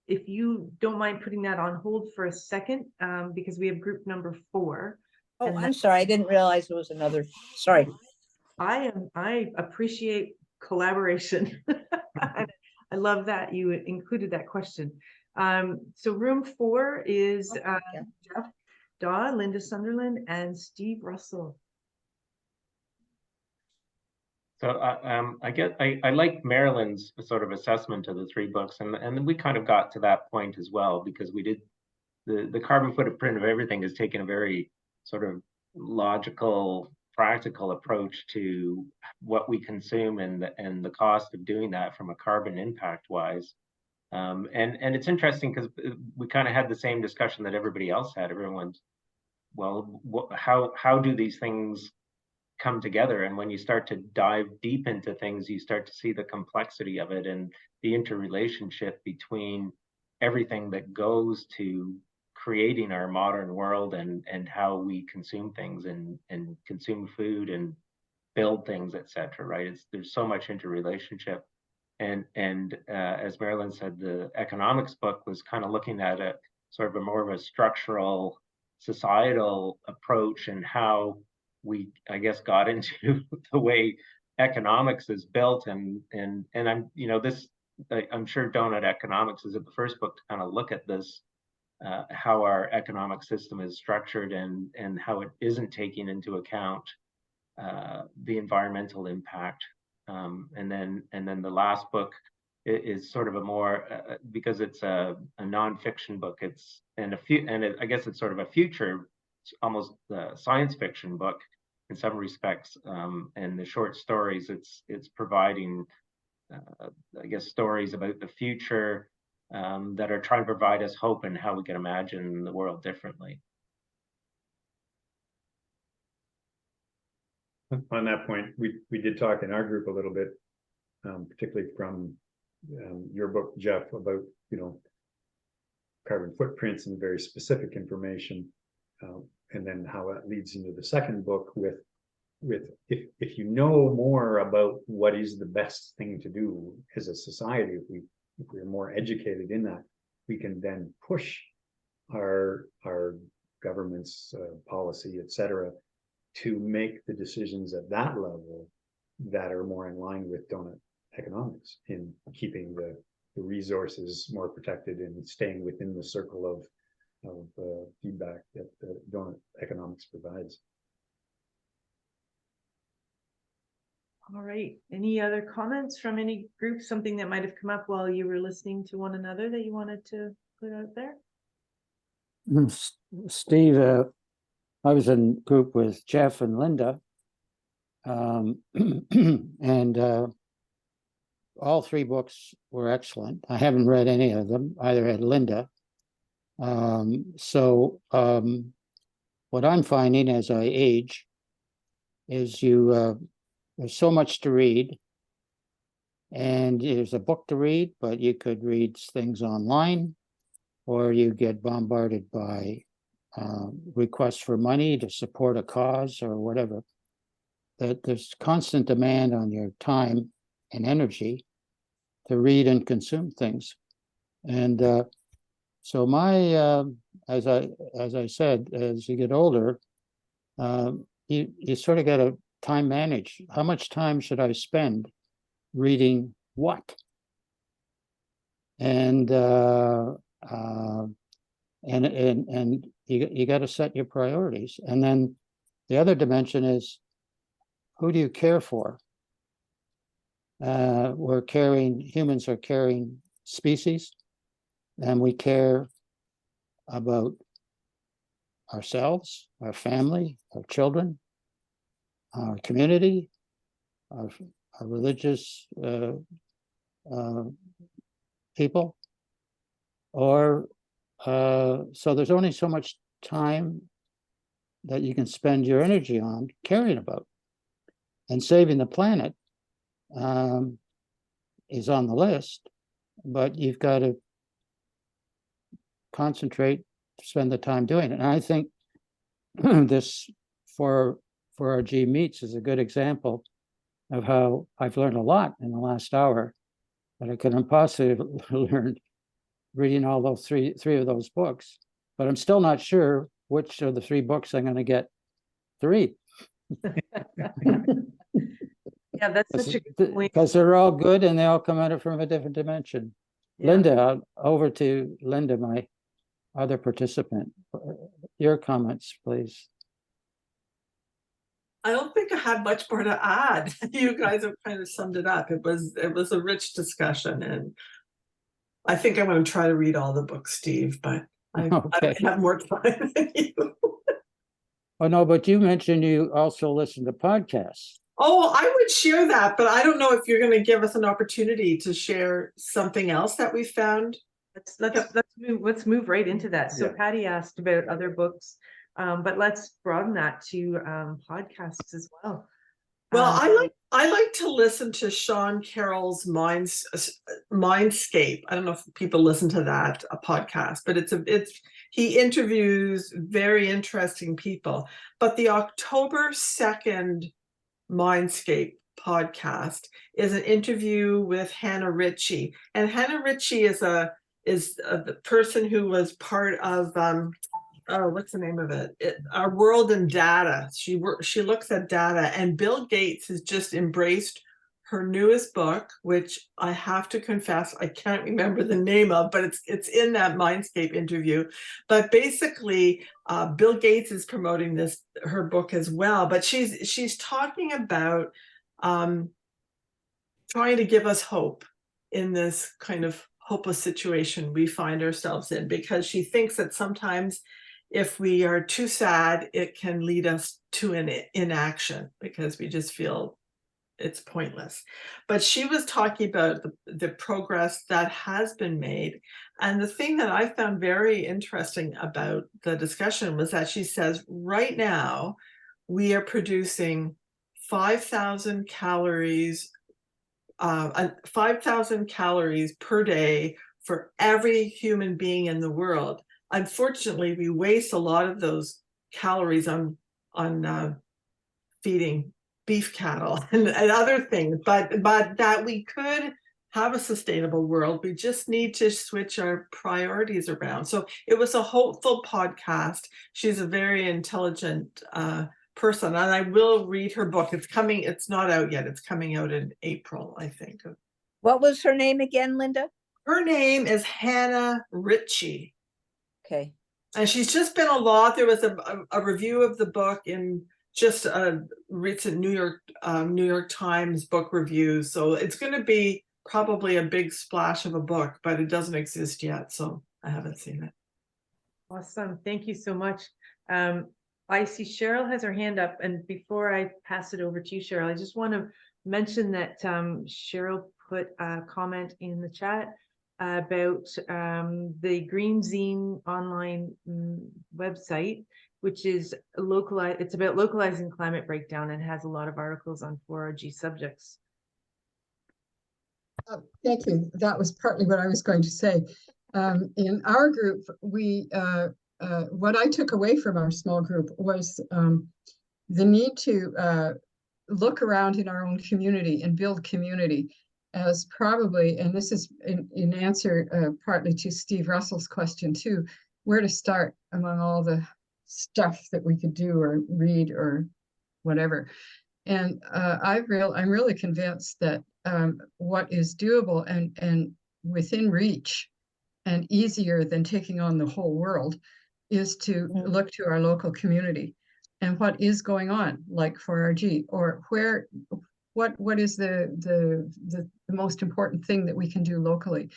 If you don't mind putting that on hold for a second, because we have group number 4. Oh, and I'm sorry. I didn't realize there was another. Sorry. I appreciate collaboration. I love that you included that question. So room 4 is Jeff Daw, Linda Sunderland, and Steve Russell. So I like Marilyn's sort of assessment of the 3 books, and we kind of got to that point as well, because we did the carbon footprint of everything has taken a very sort of logical, practical approach to what we consume and the cost of doing that from a carbon impact wise. And it's interesting because we kind of had the same discussion that everybody else had. Everyone's, well, how do these things come together? And when you start to dive deep into things, you start to see the complexity of it and the interrelationship between everything that goes to creating our modern world and how we consume things and consume food and build things, etc. Right? There's so much interrelationship. And as Marilyn said, the economics book was kind of looking at a sort of a more of a structural, societal approach and how we, I guess, got into the way economics is built. And I'm, you know, this, I'm sure Doughnut Economics is the first book to kind of look at this, how our economic system is structured and how it isn't taking into account the environmental impact. And then the last book is sort of a more because it's a nonfiction book. It's I guess it's sort of a future, almost science fiction book in some respects. And the short stories, it's providing I guess stories about the future that are trying to provide us hope and how we can imagine the world differently. On that point, we did talk in our group a little bit, particularly from your book, Jeff, about, you know, carbon footprints and very specific information, and then how that leads into the second book with if you know more about what is the best thing to do as a society, if we're more educated in that, we can then push our government's policy, etc., to make the decisions at that level that are more in line with Doughnut Economics in keeping the resources more protected and staying within the circle of feedback that Doughnut Economics provides. All right. Any other comments from any group? Something that might have come up while you were listening to one another that you wanted to put out there? Steve, I was in group with Jeff and Linda, and all 3 books were excellent. I haven't read any of them, either had Linda. So what I'm finding as I age is there's so much to read, and there's a book to read, but you could read things online, or you get bombarded by requests for money to support a cause or whatever. That there's constant demand on your time and energy to read and consume things. And so my as I said, as you get older, you sort of got to time manage. How much time should I spend reading what? And you got to set your priorities. And then the other dimension is, who do you care for? Humans are caring species, and we care about ourselves, our family, our children, our community, our religious people, or so there's only so much time that you can spend your energy on caring about. And saving the planet is on the list, but you've got to concentrate, spend the time doing it. And I think this 4RGMeets is a good example of how I've learned a lot in the last hour that I couldn't possibly have learned reading all those three of those books. But I'm still not sure which of the 3 books I'm going to get to read. Yeah, that's such a good point. Because they're all good and they all come at it from a different dimension. Yeah. Linda, over to Linda, my other participant. Your comments, please. I don't think I had much more to add. You guys have kind of summed it up. It was a rich discussion, and I think I'm going to try to read all the books, Steve, but I have more time than you. Oh, no, but you mentioned you also listen to podcasts. Oh, I would share that, but I don't know if you're going to give us an opportunity to share something else that we found. Let's move right into that. So Yeah. Patty asked about other books, but let's broaden that to podcasts as well. Well, I like to listen to Sean Carroll's Mindscape. I don't know if people listen to that a podcast, but he interviews very interesting people. But the October 2nd Mindscape podcast is an interview with Hannah Ritchie, and Hannah Ritchie is the person who was part of what's the name of it? Our World in Data. She looks at data, and Bill Gates has just embraced her newest book, which I have to confess I can't remember the name of, but it's in that Mindscape interview. But basically, Bill Gates is promoting her book as well. But she's talking about trying to give us hope in this kind of hopeless situation we find ourselves in, because she thinks that sometimes if we are too sad, it can lead us to an inaction because we just feel it's pointless. But she was talking about the progress that has been made. And the thing that I found very interesting about the discussion was that she says, right now, we are producing 5,000 calories, 5,000 calories per day for every human being in the world. Unfortunately, we waste a lot of those calories on feeding beef cattle and other things, but that we could have a sustainable world. We just need to switch our priorities around. So it was a hopeful podcast. She's a very intelligent person, and I will read her book. It's not out yet. It's coming out in April, I think. What was her name again, Linda? Her name is Hannah Ritchie. Okay. And she's just been a lot. There was a review of the book in just a recent New York Times book review. So it's going to be probably a big splash of a book, but it doesn't exist yet. So I haven't seen it. Awesome. Thank you so much. I see Cheryl has her hand up. And before I pass it over to you, Cheryl, I just want to mention that Cheryl put a comment in the chat about the Green Zine online website, which is localized. It's about localizing climate breakdown and has a lot of articles on 4RG subjects. Thank you. That was partly what I was going to say. In our group, what I took away from our small group was the need to look around in our own community and build community as probably, and this is in answer partly to Steve Russell's question too, where to start among all the stuff that we could do or read or whatever. And I'm really convinced that what is doable and within reach and easier than taking on the whole world is to look to our local community and what is going on, like 4RG, or what is the most important thing that we can do locally,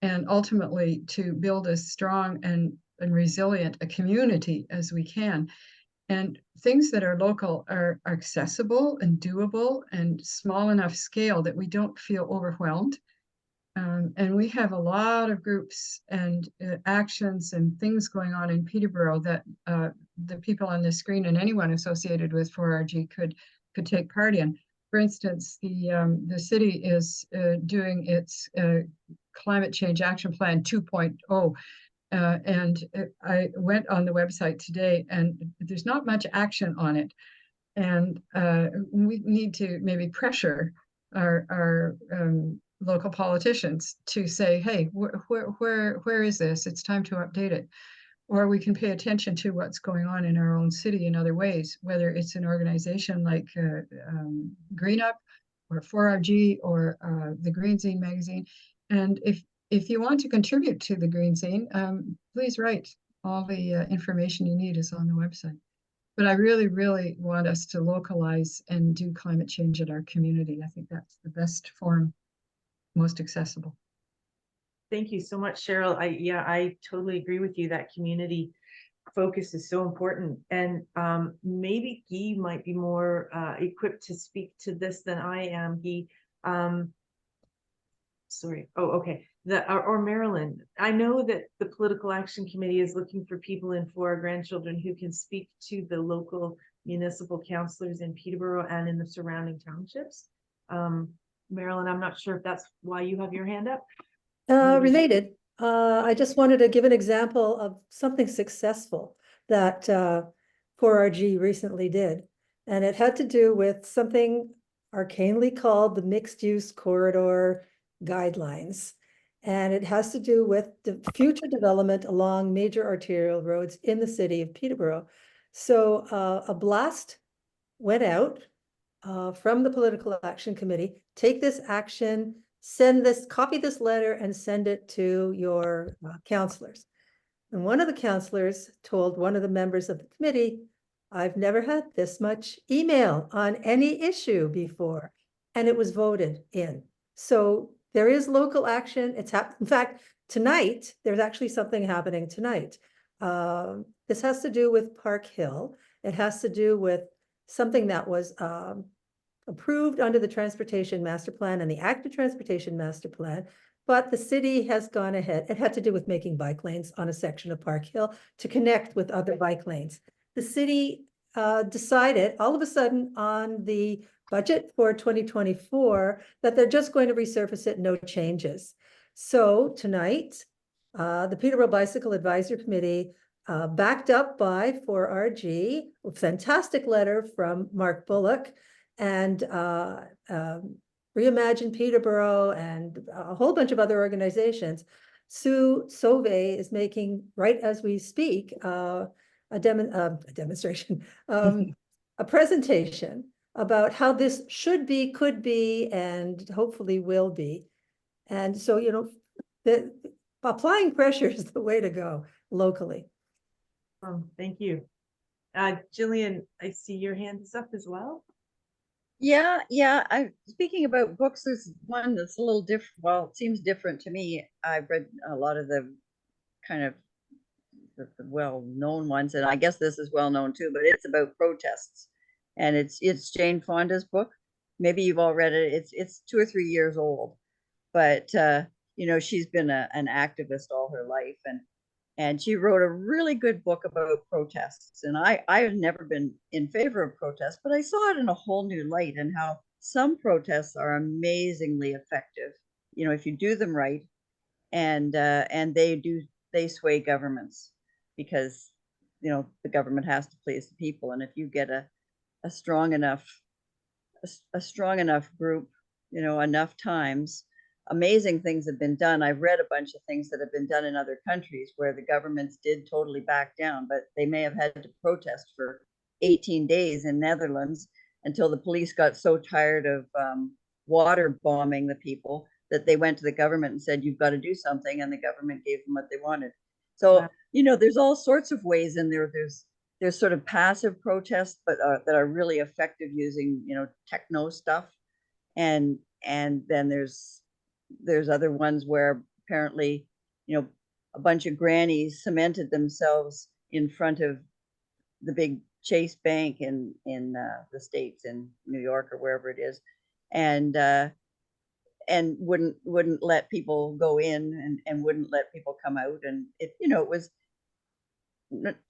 and ultimately to build as strong and resilient a community as we can. And things that are local are accessible and doable and small enough scale that we don't feel overwhelmed. And we have a lot of groups and actions and things going on in Peterborough that the people on the screen and anyone associated with 4RG could take part in. For instance, the city is doing its Climate Change Action Plan 2.0. I went on the website today, and there's not much action on it. And we need to maybe pressure our local politicians to say, hey, where is this? It's time to update it. Or we can pay attention to what's going on in our own city in other ways, whether it's an organization like GreenUp or 4RG or the Green Zine magazine. And if you want to contribute to the Green Zine, please write. All the information you need is on the website. But I really, really want us to localize and do climate change in our community. I think that's the best form, most accessible. Thank you so much, Cheryl. I totally agree with you that community focus is so important. And maybe Guy might be more equipped to speak to this than I am. Guy, sorry. Oh, okay. Or Marilyn. I know that the Political Action Committee is looking for people in for our grandchildren who can speak to the local municipal councillors in Peterborough and in the surrounding townships. Marilyn, I'm not sure if that's why you have your hand up. Related, I just wanted to give an example of something successful that 4RG recently did. And it had to do with something arcanely called the Mixed Use Corridor Guidelines. And it has to do with the future development along major arterial roads in the city of Peterborough. So a blast went out from the Political Action Committee. Take this action, copy this letter and send it to your councillors. And one of the councillors told one of the members of the committee, I've never had this much email on any issue before. And it was voted in. So there is local action. In fact, tonight, there's actually something happening tonight. This has to do with Park Hill. It has to do with something that was approved under the Transportation Master Plan and the Active Transportation Master Plan, but the city has gone ahead. It had to do with making bike lanes on a section of Park Hill to connect with other bike lanes. The city decided all of a sudden on the budget for 2024 that they're just going to resurface it, no changes. So tonight, the Peterborough Bicycle Advisory Committee, backed up by 4RG, a fantastic letter from Mark Bullock, and Reimagine Peterborough and a whole bunch of other organizations. Sue Sauvé is making, right as we speak, a demonstration, a presentation about how this should be, could be, and hopefully will be. And so, you know, applying pressure is the way to go locally. Thank you. Jillian, I see your hand is up as well. Yeah. Speaking about books, there's one that's a little different. Well, it seems different to me. I've read a lot of the kind of the well-known ones, and I guess this is well-known too, but it's about protests. And it's Jane Fonda's book. Maybe you've all read it. It's 2 or 3 years old, but you know, she's been an activist all her life, and she wrote a really good book about protests. And I have never been in favor of protests, but I saw it in a whole new light, and how some protests are amazingly effective, you know, if you do them right, and they sway governments, because, you know, the government has to please the people. And if you get a strong enough group, you know, enough times, amazing things have been done. I've read a bunch of things that have been done in other countries where the governments did totally back down, but they may have had to protest for 18 days in Netherlands until the police got so tired of water bombing the people that they went to the government and said, you've got to do something. And the government gave them what they wanted. So, wow. You know, there's all sorts of ways in there. There's sort of passive protests, but that are really effective using, you know, techno stuff. And then there's other ones where apparently, you know, a bunch of grannies cemented themselves in front of the big Chase Bank in the States, in New York or wherever it is, and wouldn't let people go in, and wouldn't let people come out. And it, you know, it was,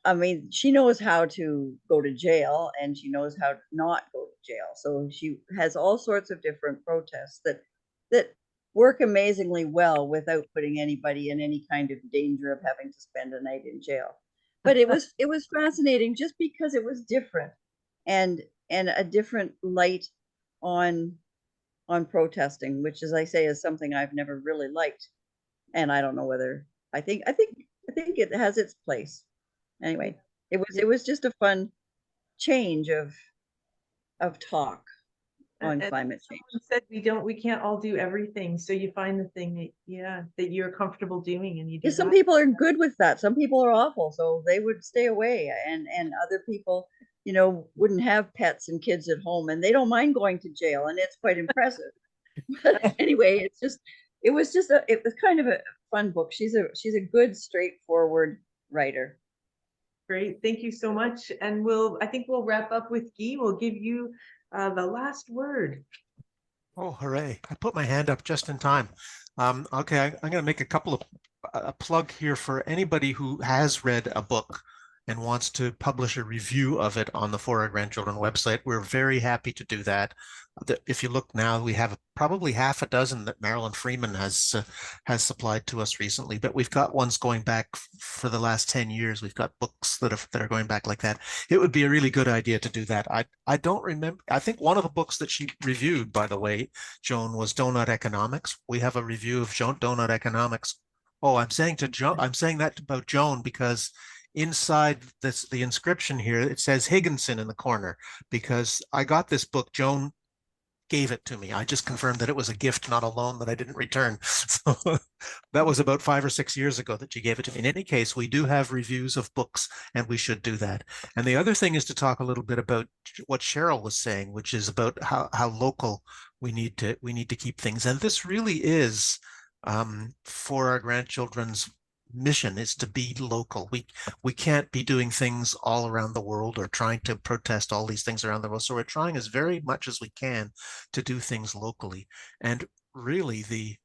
I mean, she knows how to go to jail, and she knows how to not go to jail. So she has all sorts of different protests that work amazingly well without putting anybody in any kind of danger of having to spend a night in jail. But it was fascinating just because it was different and a different light on protesting, which, as I say, is something I've never really liked. And I don't know whether I think it has its place. Anyway, it was just a fun change of talk on And climate change. someone said we can't all do everything. So you find the thing that you're comfortable doing and you do Yeah, some that. people are good with that. Some people are awful, so they would stay away. And other people, you know, wouldn't have pets and kids at home, and they don't mind going to jail, and it's quite impressive. But anyway, it was kind of a fun book. She's a good, straightforward writer. Great, thank you so much. And I think we'll wrap up with Guy. We'll give you the last word. Oh, hooray. I put my hand up just in time. Okay, I'm going to make a couple of a plug here for anybody who has read a book and wants to publish a review of it on the For Our Grandchildren website. We're very happy to do that. If you look now, we have probably half a dozen that Marilyn Freeman has supplied to us recently, but we've got ones going back for the last 10 years. We've got books that are going back like that. It would be a really good idea to do that. I don't remember. I think one of the books that she reviewed, by the way, Joan, was Doughnut Economics. We have a review of Doughnut Economics. Oh, I'm saying that about Joan because inside the inscription here, it says Higginson in the corner because I got this book. Joan gave it to me. I just confirmed that it was a gift, not a loan that I didn't return. So that was about 5 or 6 years ago that she gave it to me. In any case, we do have reviews of books and we should do that. And the other thing is to talk a little bit about what Cheryl was saying, which is about how local we need to keep things. And this really is For Our Grandchildren's mission is to be local. We can't be doing things all around the world or trying to protest all these things around the world. So we're trying as very much as we can to do things locally. And really the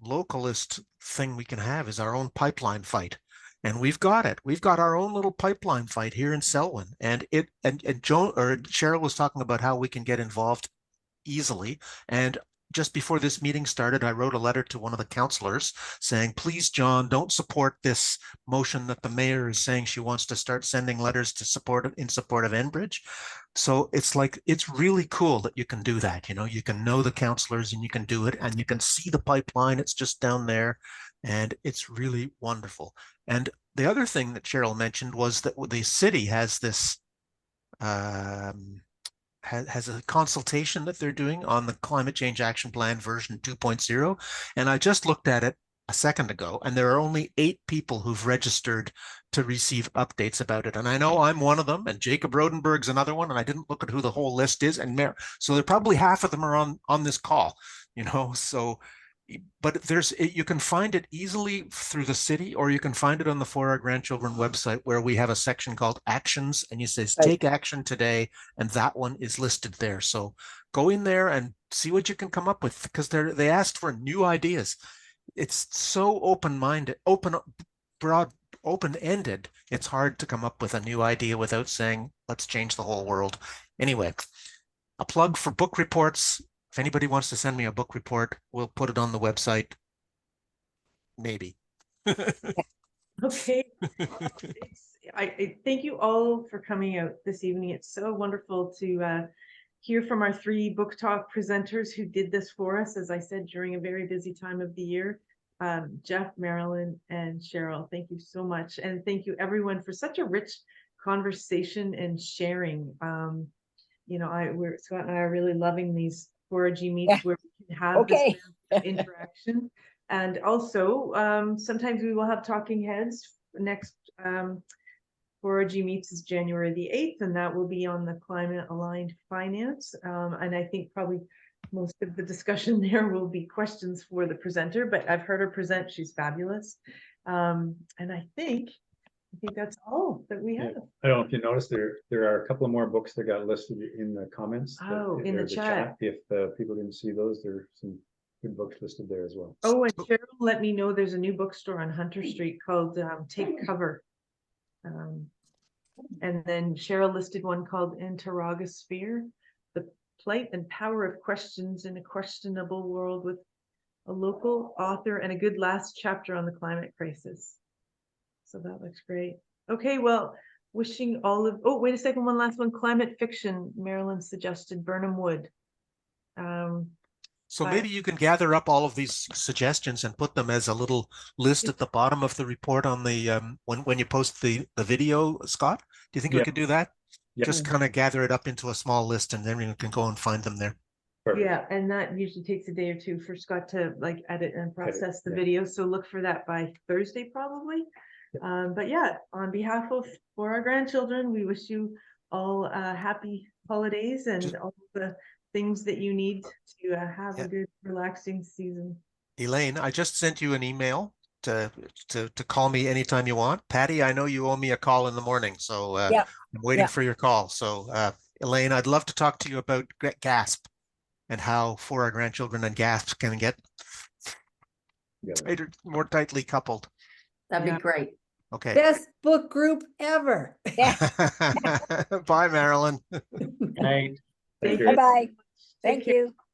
localist thing we can have is our own pipeline fight. And we've got it. We've got our own little pipeline fight here in Selwyn. And Cheryl was talking about how we can get involved easily. And just before this meeting started, I wrote a letter to one of the councillors saying, please, John, don't support this motion that the mayor is saying she wants to start sending letters in support of Enbridge. So it's really cool that you can do that. You know, you can know the councillors and you can do it and you can see the pipeline. It's just down there and it's really wonderful. And the other thing that Cheryl mentioned was that the city has this has a consultation that they're doing on the Climate Change Action Plan version 2.0. And I just looked at it a second ago, and there are only 8 people who've registered to receive updates about it. And I know I'm one of them, and Jacob Rodenberg's another one, and I didn't look at who the whole list is. And so there probably half of them are on this call, you know, so but you can find it easily through the city, or you can find it on the For Our Grandchildren website where we have a section called Actions, and you says take action today, and that one is listed there. So go in there and see what you can come up with because they asked for new ideas. It's so open-minded, broad, open-ended. It's hard to come up with a new idea without saying let's change the whole world. Anyway, a plug for book reports. If anybody wants to send me a book report, we'll put it on the website. Maybe. Okay. I thank you all for coming out this evening. It's so wonderful to hear from our 3 book talk presenters who did this for us, as I said, during a very busy time of the year. Jeff, Marilyn, and Cheryl, thank you so much. And thank you everyone for such a rich conversation and sharing. You know, Scott and I are really loving these 4RGMeets where we can have this interaction. And also, sometimes we will have talking heads. Next 4RGMeets is January the 8th, and that will be on the climate aligned finance. And I think probably most of the discussion there will be questions for the presenter, but I've heard her present. She's fabulous. And I think that's all that we have. I don't know if you noticed there are a couple of more books that got listed in the comments. In the chat. If people didn't see those, there's some good books listed there as well. Oh, and Cheryl let me know there's a new bookstore on Hunter Street called Take Cover. And then Cheryl listed one called Interrogosphere, the plight and power of questions in a questionable world with a local author and a good last chapter on the climate crisis. So that looks great. Okay, well, wishing all of, oh, wait a second, one last one, climate fiction, Marilyn suggested Burnham Wood. So I- maybe you can gather up all of these suggestions and put them as a little list at the bottom of the report on the when you post the video, Scott. Do you think we Yeah. could do that? Yeah. Just kind of gather it up into a small list and then you can go and find them there. Perfect. Yeah, and that usually takes a day or two for Scott to like edit and process the yeah. video. So look for that by Thursday probably. But yeah, on behalf of For Our Grandchildren, we wish you all happy holidays and all the things that you need to have a good relaxing season. Elaine, I just sent you an email to call me anytime you want. Patty, I know you owe me a call in the morning, so Yep. I'm waiting Yep. for your call. So Elaine, I'd love to talk to you about GASP and how For Our Grandchildren and GASP can get tighter, more tightly coupled. That'd Yeah. be great. Okay. Best book group ever. Bye, Marilyn. Good night. Thank you. Bye-bye. Take Thank care. you.